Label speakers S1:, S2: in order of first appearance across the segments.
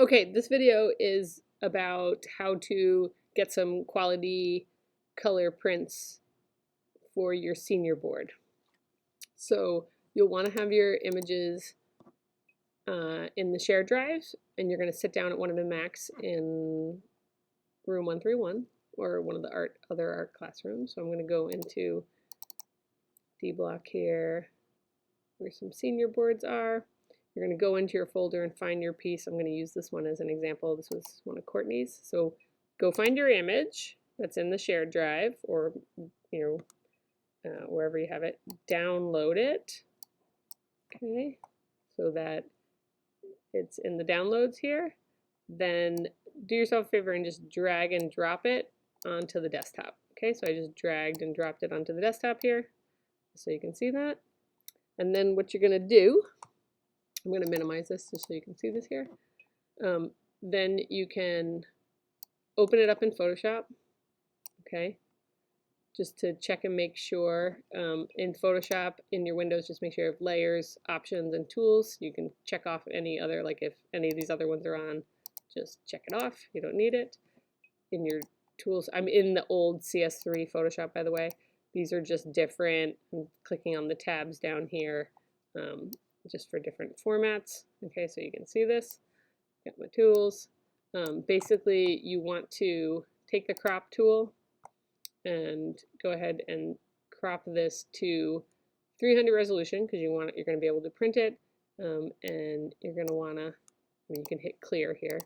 S1: Okay, this video is about how to get some quality color prints for your senior board. So you'll want to have your images in the shared drives, and you're going to sit down at one of the Macs in room 131 or one of the other art classrooms. So I'm going to go into D block here where some senior boards are. You're going to go into your folder and find your piece. I'm going to use this one as an example. This was one of Courtney's. So go find your image that's in the shared drive or wherever you have it. Download it. Okay, so that it's in the downloads here. Then do yourself a favor and just drag and drop it onto the desktop. Okay, so I just dragged and dropped it onto the desktop here, so you can see that. And then what you're going to do, I'm going to minimize this just so you can see this here. Then you can open it up in Photoshop, okay, just to check and make sure. In Photoshop, in your windows, just make sure you have layers, options, and tools. You can check off any other, like if any of these other ones are on, just check it off. You don't need it. In your tools, I'm in the old CS3 Photoshop, by the way. These are just different. I'm clicking on the tabs down here. Just for different formats. Okay, so you can see this. Got my tools. Basically, you want to take the crop tool and go ahead and crop this to 300 resolution because you're going to be able to print it, and you're going to want to. You can hit clear here.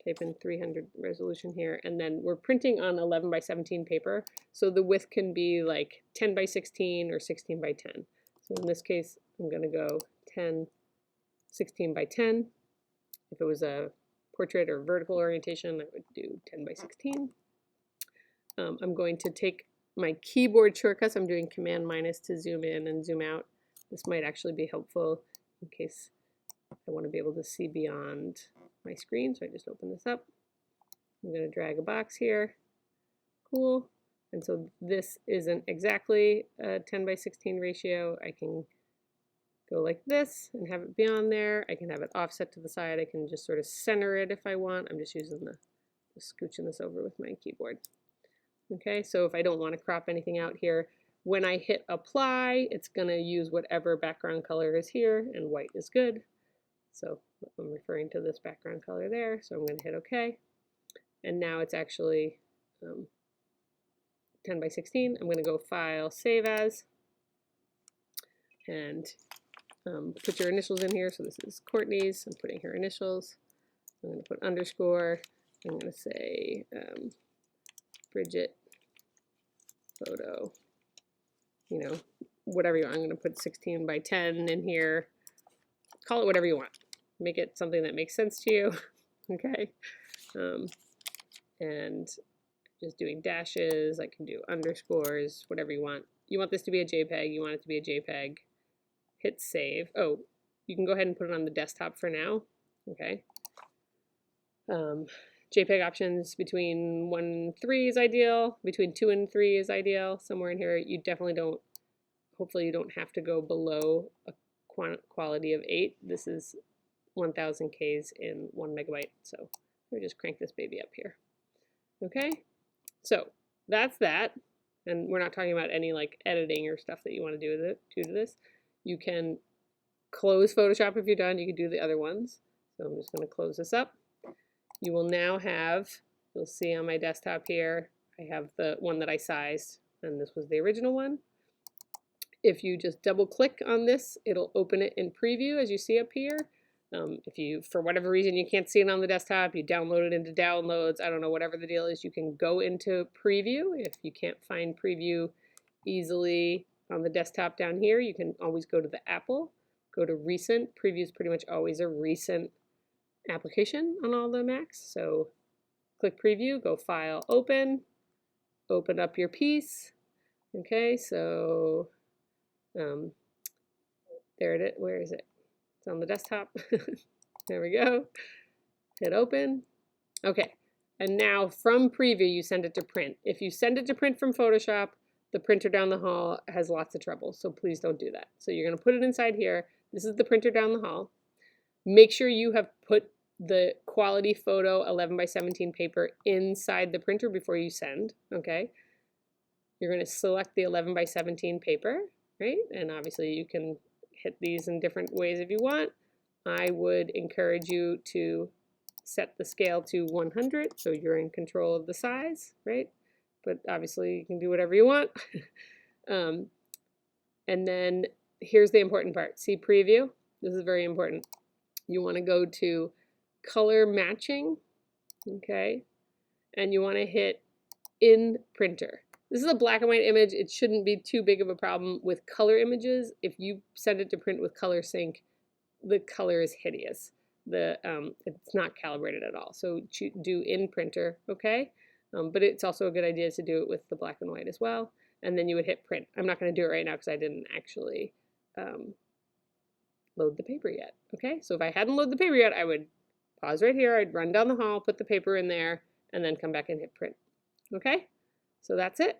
S1: Type in 300 resolution here, and then we're printing on 11 by 17 paper, so the width can be like 10 by 16 or 16 by 10. So in this case, I'm going to go 16 by 10. If it was a portrait or vertical orientation, I would do 10 by 16. I'm going to take my keyboard shortcuts. I'm doing Command minus to zoom in and zoom out. This might actually be helpful in case I want to be able to see beyond my screen. So I just open this up. I'm going to drag a box here. Cool. And so this isn't exactly a 10 by 16 ratio. I can go like this and have it beyond there. I can have it offset to the side. I can just sort of center it if I want. I'm just using just scooching this over with my keyboard. Okay, so if I don't want to crop anything out here, when I hit apply, it's going to use whatever background color is here, and white is good. So I'm referring to this background color there, so I'm going to hit OK. And now it's actually 10 by 16. I'm going to go File, Save As, and put your initials in here. So this is Courtney's. I'm putting her initials. I'm going to put underscore. I'm going to say Bridget photo. Whatever you want. I'm going to put 16 by 10 in here. Call it whatever you want. Make it something that makes sense to you. Okay. And just doing dashes. I can do underscores, whatever you want. You want this to be a JPEG. You want it to be a JPEG. Hit save. Oh, you can go ahead and put it on the desktop for now. Okay. JPEG options between 1 and 3 is ideal. Between 2 and 3 is ideal. Somewhere in here, you definitely don't. Hopefully, you don't have to go below a quality of 8. This is 1,000 Ks in 1 megabyte. So we'll just crank this baby up here. Okay. So that's that. And we're not talking about any like editing or stuff that you want to do to this. You can close Photoshop if you're done. You can do the other ones. So I'm just going to close this up. You will now have, you'll see on my desktop here, I have the one that I sized, and this was the original one. If you just double click on this, it'll open it in preview as you see up here. If you, for whatever reason, you can't see it on the desktop, you download it into downloads, I don't know, whatever the deal is, you can go into preview. If you can't find preview easily on the desktop down here, you can always go to the Apple, go to recent. Preview is pretty much always a recent application on all the Macs. So click preview, go file, open up your piece. Okay, so there it is. Where is it? It's on the desktop. There we go. Hit open. Okay, and now from preview you send it to print. If you send it to print from Photoshop, the printer down the hall has lots of trouble, so please don't do that. So you're going to put it inside here. This is the printer down the hall. Make sure you have put the quality photo 11 by 17 paper inside the printer before you send, okay? You're going to select the 11 by 17 paper, right? And obviously you can hit these in different ways if you want. I would encourage you to set the scale to 100 so you're in control of the size, right? But obviously you can do whatever you want. And then here's the important part. See preview? This is very important. You want to go to color matching, okay? And you want to hit in printer. This is a black and white image. It shouldn't be too big of a problem with color images. If you send it to print with color sync, the color is hideous. It's not calibrated at all. So do in printer, okay? But it's also a good idea to do it with the black and white as well. And then you would hit print. I'm not going to do it right now because I didn't actually load the paper yet, okay? So if I hadn't loaded the paper yet, I would pause right here, I'd run down the hall, put the paper in there, and then come back and hit print, okay? So that's it.